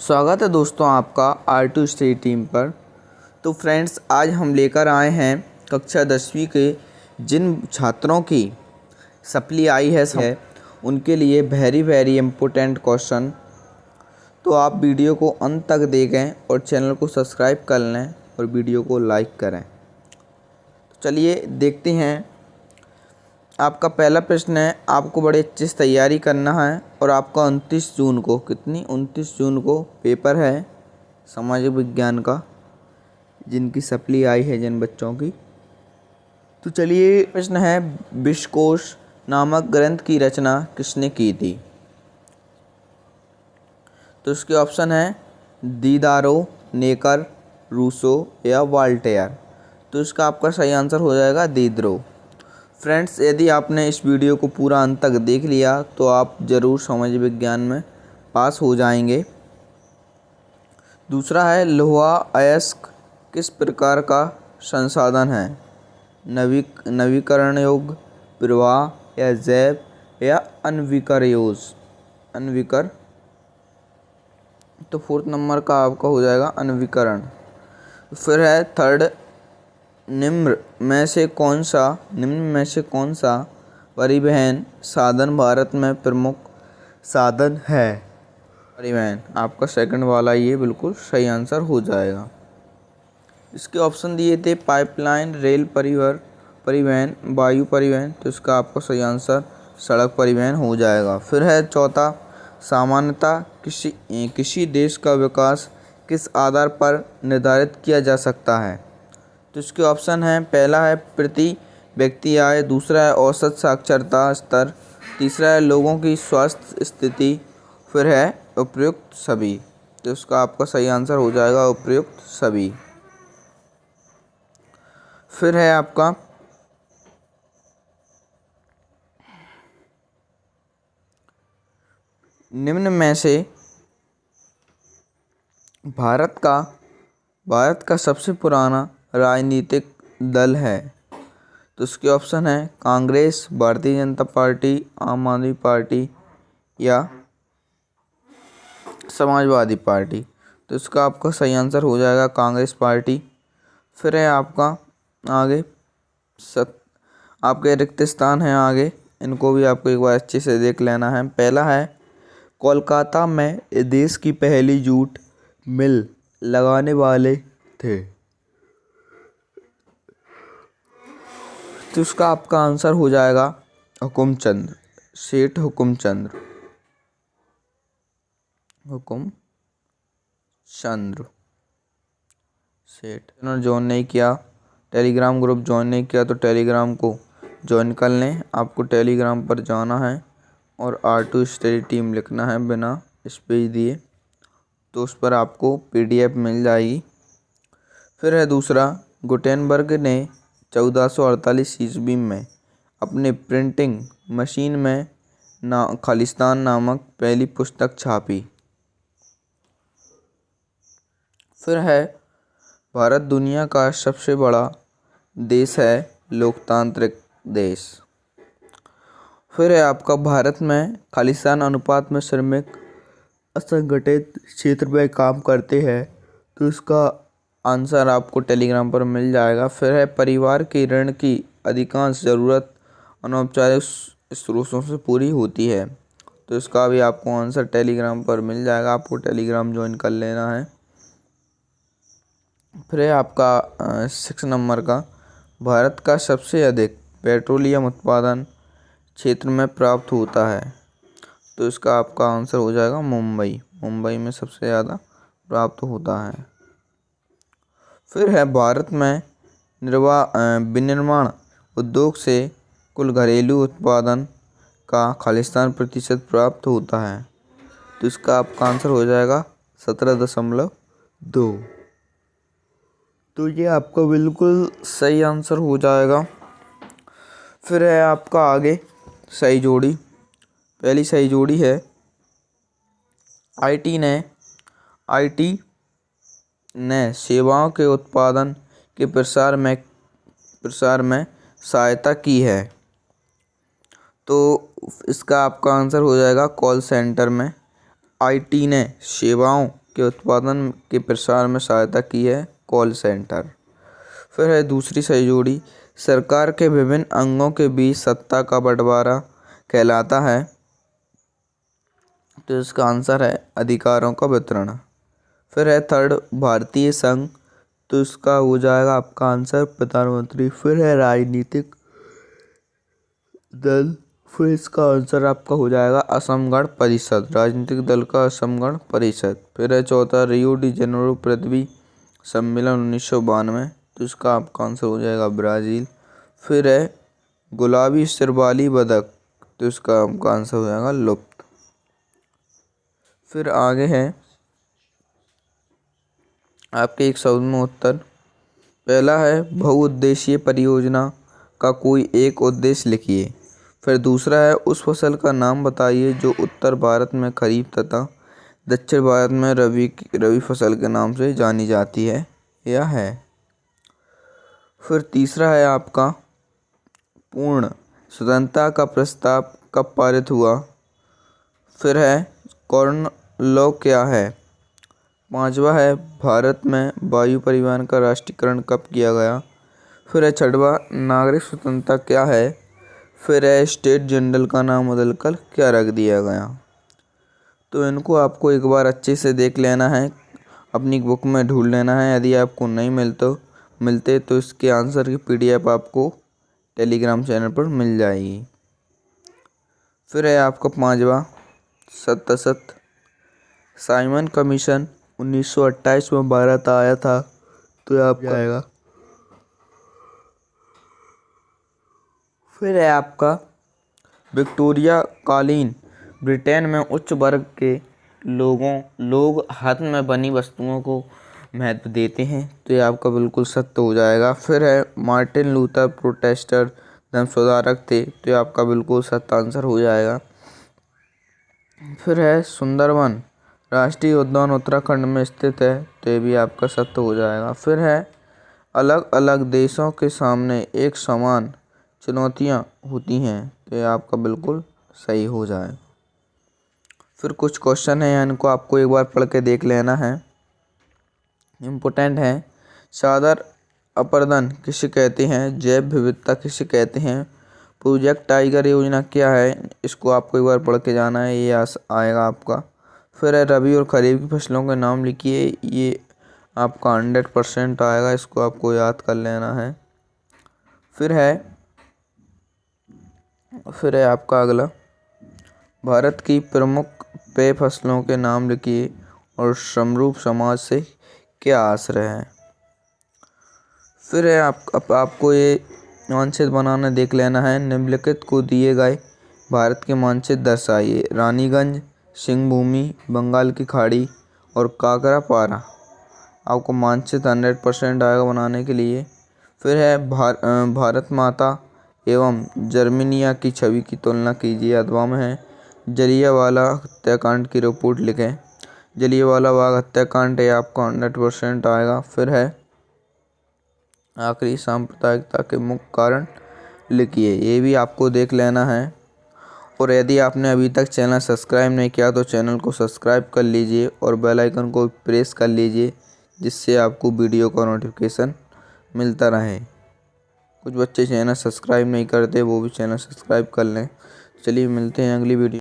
स्वागत है दोस्तों आपका R2 स्टडी टीम पर। तो फ्रेंड्स, आज हम लेकर आए हैं कक्षा 10वीं के जिन छात्रों की सप्ली आई है उनके लिए वेरी इम्पोर्टेंट क्वेश्चन। तो आप वीडियो को अंत तक देखें और चैनल को सब्सक्राइब कर लें और वीडियो को लाइक करें। तो चलिए देखते हैं। आपका पहला प्रश्न है, आपको बड़े अच्छे से तैयारी करना है और आपका 29 जून को 29 जून को पेपर है सामाजिक विज्ञान का, जिनकी सप्ली आई है जिन बच्चों की। तो चलिए, प्रश्न है, विश्वकोश नामक ग्रंथ की रचना किसने की थी? तो इसके ऑप्शन है दीदारो, नेकर, रूसो या वाल्टेयर। तो इसका आपका सही आंसर हो जाएगा दीदरो। फ्रेंड्स, यदि आपने इस वीडियो को पूरा अंत तक देख लिया तो आप ज़रूर सामाजिक विज्ञान में पास हो जाएंगे। दूसरा है, लोहा अयस्क किस प्रकार का संसाधन है? नवीकरण योग्य, प्रवाह या जैव या अनविकर। तो 4th नंबर का आपका हो जाएगा अनविकरण। फिर है थर्ड, निम्न में से कौन सा परिवहन साधन भारत में प्रमुख साधन है? परिवहन आपका सेकंड वाला ये बिल्कुल सही आंसर हो जाएगा। इसके ऑप्शन दिए थे पाइपलाइन, रेल परिवहन, वायु परिवहन। तो इसका आपका सही आंसर सड़क परिवहन हो जाएगा। फिर है चौथा, सामान्यतः किसी देश का विकास किस आधार पर निर्धारित किया जा सकता है? तो इसके ऑप्शन हैं, पहला है प्रति व्यक्ति आय, दूसरा है औसत साक्षरता स्तर, तीसरा है लोगों की स्वास्थ्य स्थिति, फिर है उपयुक्त सभी। तो इसका आपका सही आंसर हो जाएगा उपयुक्त सभी। फिर है आपका निम्न में से भारत का सबसे पुराना राजनीतिक दल है? तो इसके ऑप्शन है कांग्रेस, भारतीय जनता पार्टी, आम आदमी पार्टी या समाजवादी पार्टी। तो इसका आपका सही आंसर हो जाएगा कांग्रेस पार्टी। फिर है आपका आगे आपके रिक्त स्थान हैं आगे, इनको भी आपको एक बार अच्छे से देख लेना है। पहला है, कोलकाता में देश की पहली जूट मिल लगाने वाले थे? तो इसका आपका आंसर हो जाएगा हुकुमचंद, सेठ हुकुमचंद सेठ। ज्वाइन नहीं किया, टेलीग्राम ग्रुप ज्वाइन नहीं किया तो टेलीग्राम को ज्वाइन कर लें। आपको टेलीग्राम पर जाना है और R2 स्टडी टीम लिखना है बिना स्पेस दिए, तो उस पर आपको PDF मिल जाएगी। फिर है दूसरा, गुटेनबर्ग ने 1448 ईस्वी में अपने प्रिंटिंग मशीन में खालिस्तान नामक पहली पुस्तक छापी। फिर है, भारत दुनिया का सबसे बड़ा देश है, लोकतांत्रिक देश। फिर है आपका, भारत में खालिस्तान अनुपात में श्रमिक असंगठित क्षेत्र में काम करते हैं? तो इसका आंसर आपको टेलीग्राम पर मिल जाएगा। फिर है, परिवार के ऋण की अधिकांश ज़रूरत अनौपचारिक स्रोतों से पूरी होती है? तो इसका भी आपको आंसर टेलीग्राम पर मिल जाएगा, आपको टेलीग्राम ज्वाइन कर लेना है। फिर है आपका 6 नंबर का, भारत का सबसे अधिक पेट्रोलियम उत्पादन क्षेत्र में प्राप्त होता है? तो इसका आपका आंसर हो जाएगा मुंबई में सबसे ज़्यादा प्राप्त होता है। फिर है, भारत में विनिर्माण उद्योग से कुल घरेलू उत्पादन का खालिस्तान प्रतिशत प्राप्त होता है? तो इसका आपका आंसर हो जाएगा 17.2। तो ये आपका बिल्कुल सही आंसर हो जाएगा। फिर है आपका आगे सही जोड़ी, पहली सही जोड़ी है, IT ने सेवाओं के उत्पादन के प्रसार में सहायता की है? तो इसका आपका आंसर हो जाएगा कॉल सेंटर में IT ने सेवाओं के उत्पादन के प्रसार में सहायता की है? Call centre. फिर है दूसरी सही जोड़ी, सरकार के विभिन्न अंगों के बीच सत्ता का बंटवारा कहलाता है? तो इसका आंसर है अधिकारों का वितरण। फिर है थर्ड, भारतीय संघ, तो इसका हो जाएगा आपका आंसर प्रधानमंत्री। फिर है राजनीतिक दल, फिर इसका आंसर आपका हो जाएगा असम गण परिषद, राजनीतिक दल का असम गण परिषद। फिर है चौथा, रियो डी जेनेरो पृथ्वी सम्मेलन 1992, तो इसका आपका आंसर हो जाएगा ब्राज़ील। फिर है गुलाबी सिरबाली बतख, तो इसका आपका आंसर हो जाएगा लुप्त। फिर आगे है आपके एक शब्द में उत्तर। पहला है बहुउद्देशीय परियोजना का कोई एक उद्देश्य लिखिए। फिर दूसरा है उस फसल का नाम बताइए जो उत्तर भारत में खरीफ तथा दक्षिण भारत में रबी फसल के नाम से जानी जाती है। यह है। फिर तीसरा है आपका पूर्ण स्वतंत्रता का प्रस्ताव कब पारित हुआ? फिर है कॉर्न लॉ क्या है? पांचवा है भारत में वायु परिवहन का राष्ट्रीयकरण कब किया गया? फिर है छठवा नागरिक स्वतंत्रता क्या है? फिर है स्टेट जनरल का नाम बदलकर क्या रख दिया गया? तो इनको आपको एक बार अच्छे से देख लेना है, अपनी बुक में ढूंढ लेना है। यदि आपको नहीं मिलते तो इसके आंसर की PDF आपको टेलीग्राम चैनल पर मिल जाएगी। फिर है आपका पांचवा सतसत साइमन कमीशन 1928 में भारत आया था, तो आपका आएगा। फिर है आपका विक्टोरिया कालीन ब्रिटेन में उच्च वर्ग के लोग हाथ में बनी वस्तुओं को महत्व देते हैं, तो ये आपका बिल्कुल सत्य हो जाएगा। फिर है मार्टिन लूथर प्रोटेस्टर धर्म सुधारक थे, तो ये आपका बिल्कुल सत्य आंसर हो जाएगा। फिर है सुंदरवन राष्ट्रीय उद्यान उत्तराखंड में स्थित है, तो ये भी आपका सत्य हो जाएगा। फिर है अलग अलग देशों के सामने एक समान चुनौतियाँ होती हैं, तो ये आपका बिल्कुल सही हो जाए। फिर कुछ क्वेश्चन है, इनको आपको एक बार पढ़ के देख लेना है, इम्पोर्टेंट है। सादर अपर्दन किसे कहते हैं? जैव विविधता किसे कहते हैं? प्रोजेक्ट टाइगर योजना क्या है? इसको आपको एक बार पढ़ के जाना है, ये आएगा आपका। फिर है रबी और खरीफ की फसलों के नाम लिखिए, ये आपका 100% आएगा, इसको आपको याद कर लेना है। फिर है आपका अगला, भारत की प्रमुख पेय फसलों के नाम लिखिए और समरूप समाज से क्या आश्रय है? फिर है आपको ये मानचित्र बनाना देख लेना है। निम्नलिखित को दिए गए भारत के मानचित्र दर्शाइए। रानीगंज, सिंहभूमि, बंगाल की खाड़ी और काकरापारा। आपको मानचित्र 100% आएगा बनाने के लिए। फिर है भारत माता एवं जर्मनिया की छवि की तुलना कीजिए। अथवा में है जलियांवाला हत्याकांड की रिपोर्ट लिखें। जलियांवाला बाग हत्याकांड है आपका 100% आएगा। फिर है आखिरी सांप्रदायिकता के मुख्य कारण लिखिए, ये भी आपको देख लेना है। और यदि आपने अभी तक चैनल सब्सक्राइब नहीं किया तो चैनल को सब्सक्राइब कर लीजिए और बेल आइकन को प्रेस कर लीजिए, जिससे आपको वीडियो का नोटिफिकेशन मिलता रहे। कुछ बच्चे चैनल सब्सक्राइब नहीं करते, वो भी चैनल सब्सक्राइब कर लें। चलिए मिलते हैं अगली वीडियो।